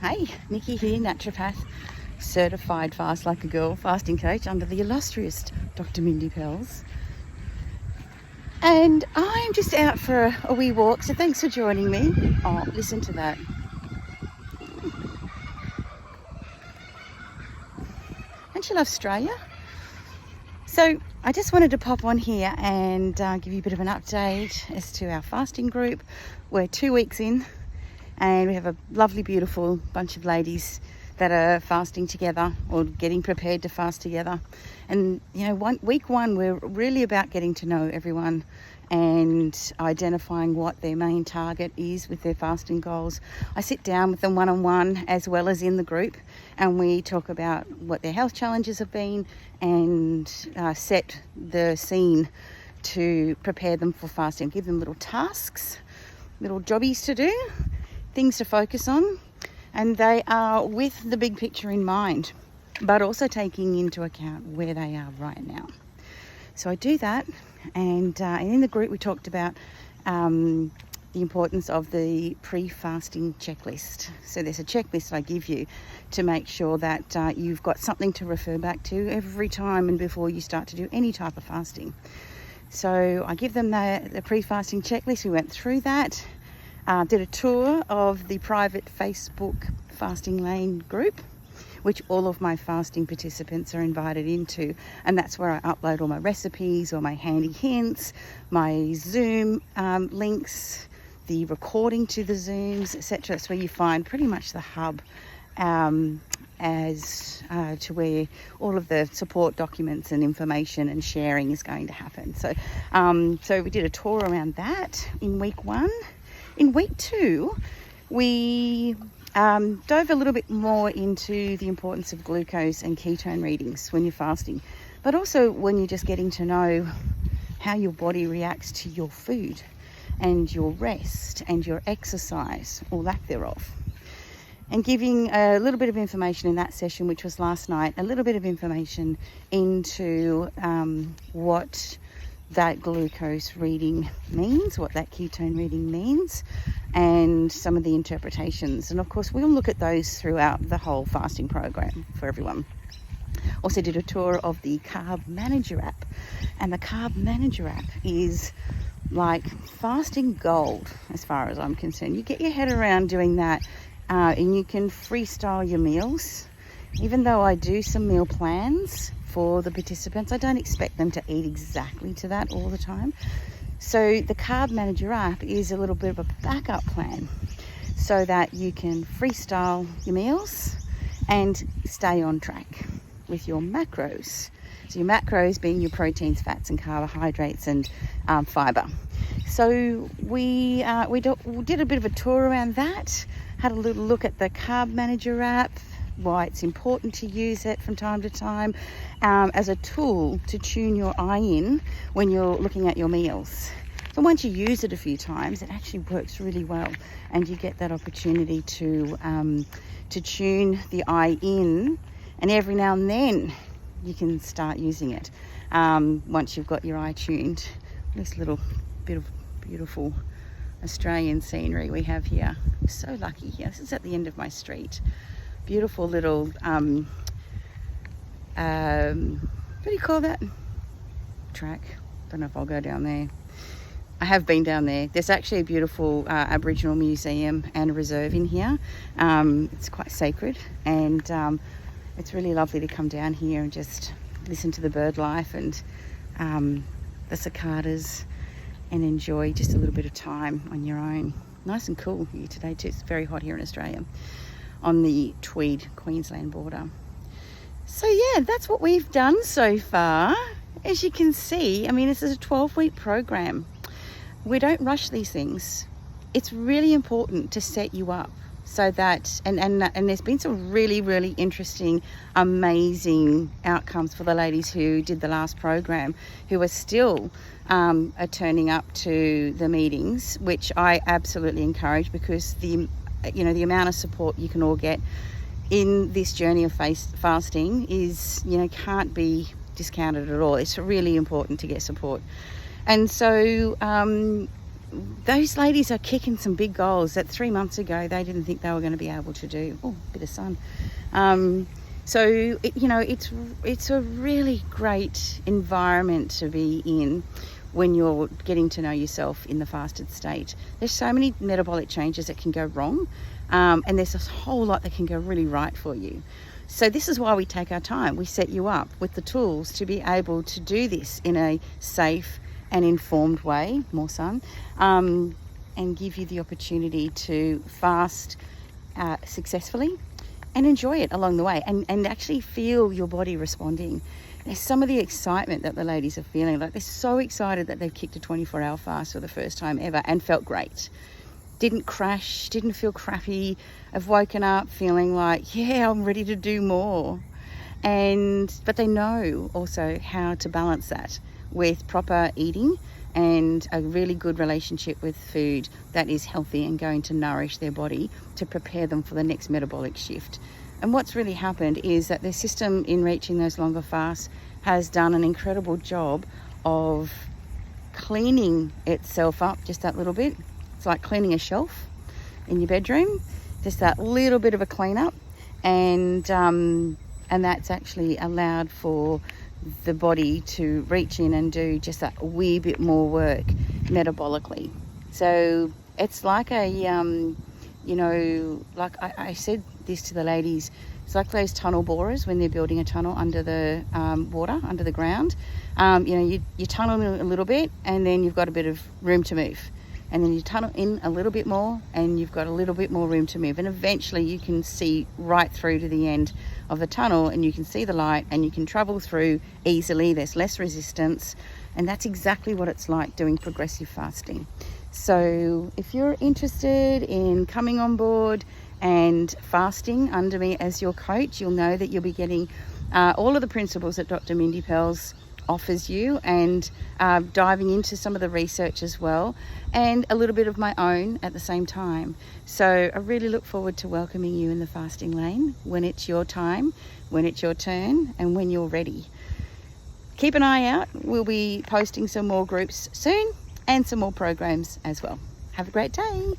Hey, Nicky here, Naturopath, certified fast like a girl, fasting coach under the illustrious Dr. Mindy Pells. And I'm just out for a wee walk, so thanks for joining me. Oh, listen to that. Don't you love Australia? So I just wanted to pop on here and give you a bit of an update as to our fasting group. We're 2 weeks in and we have a lovely, beautiful bunch of ladies that are fasting together or getting prepared to fast together. And you know, week one, we're really about getting to know everyone and identifying what their main target is with their fasting goals. I sit down with them one-on-one as well as in the group, and we talk about what their health challenges have been and set the scene to prepare them for fasting. Give them little tasks, little jobbies to do, things to focus on, and they are with the big picture in mind, but also taking into account where they are right now. So I do that, and in the group we talked about the importance of the pre-fasting checklist. So there's a checklist I give you to make sure that you've got something to refer back to every time and before you start to do any type of fasting. So I give them the pre-fasting checklist. We went through that. Did a tour of the private Facebook fasting lane group, which all of my fasting participants are invited into, and that's where I upload all my recipes, all my handy hints, my Zoom links, the recording to the Zooms, etc. That's where you find pretty much the hub as to where all of the support documents and information and sharing is going to happen. So we did a tour around that in week one. In week two, we dove a little bit more into the importance of glucose and ketone readings when you're fasting, but also when you're just getting to know how your body reacts to your food and your rest and your exercise, or lack thereof. And giving a little bit of information in that session, which was last night, a little bit of information into what that glucose reading means, what that ketone reading means, and some of the interpretations. And of course, we'll look at those throughout the whole fasting program for everyone. Also did a tour of the Carb Manager app, and the Carb Manager app is like fasting gold as far as I'm concerned. You get your head around doing that and you can freestyle your meals. Even though I do some meal plans for the participants, I don't expect them to eat exactly to that all the time. So the Carb Manager app is a little bit of a backup plan so that you can freestyle your meals and stay on track with your macros. So your macros being your proteins, fats and carbohydrates and fiber. So we did a bit of a tour around that, had a little look at the Carb Manager app, why it's important to use it from time to time as a tool to tune your eye in when you're looking at your meals. So once you use it a few times, it actually works really well, and you get that opportunity to tune the eye in, and every now and then you can start using it once you've got your eye tuned. This little bit of beautiful Australian scenery we have here. I'm so lucky here. This is at the end of my street. Beautiful little what do you call that? Track. Don't know if I'll go down there. I have been down there. There's actually a beautiful Aboriginal museum and a reserve in here. It's quite sacred, and it's really lovely to come down here and just listen to the bird life and the cicadas and enjoy just a little bit of time on your own. Nice and cool here today too. It's very hot here in Australia on the Tweed Queensland border. So yeah, that's what we've done so far. As you can see, I mean, this is a 12-week program. We don't rush these things. It's really important to set you up so that, and there's been some really, really interesting, amazing outcomes for the ladies who did the last program, who are still are turning up to the meetings, which I absolutely encourage, because the amount of support you can all get in this journey of fasting is, can't be discounted at all. It's really important to get support. And so those ladies are kicking some big goals that 3 months ago they didn't think they were going to be able to do. Oh, bit of sun. So it's a really great environment to be in when you're getting to know yourself in the fasted state. There's so many metabolic changes that can go wrong, and there's a whole lot that can go really right for you. So this is why we take our time. We set you up with the tools to be able to do this in a safe and informed way, more sun, and give you the opportunity to fast successfully and enjoy it along the way, and actually feel your body responding. There's some of the excitement that the ladies are feeling, like they're so excited that they've kicked a 24-hour fast for the first time ever and felt great. Didn't crash, didn't feel crappy. I've woken up feeling like, yeah, I'm ready to do more. But they know also how to balance that with proper eating and a really good relationship with food that is healthy and going to nourish their body to prepare them for the next metabolic shift. And what's really happened is that the system in reaching those longer fasts has done an incredible job of cleaning itself up just that little bit. It's like cleaning a shelf in your bedroom, just that little bit of a clean up, and that's actually allowed for the body to reach in and do just that wee bit more work metabolically. So it's like like I said this to the ladies, it's like those tunnel borers when they're building a tunnel under the water, under the ground. You tunnel in a little bit and then you've got a bit of room to move. And then you tunnel in a little bit more and you've got a little bit more room to move. And eventually you can see right through to the end of the tunnel and you can see the light and you can travel through easily. There's less resistance. And that's exactly what it's like doing progressive fasting. So if you're interested in coming on board and fasting under me as your coach, you'll know that you'll be getting all of the principles that Dr. Mindy Pelz offers you, and diving into some of the research as well, and a little bit of my own at the same time. So I really look forward to welcoming you in the fasting lane when it's your time, when it's your turn, and when you're ready. Keep an eye out. We'll be posting some more groups soon and some more programs as well. Have a great day.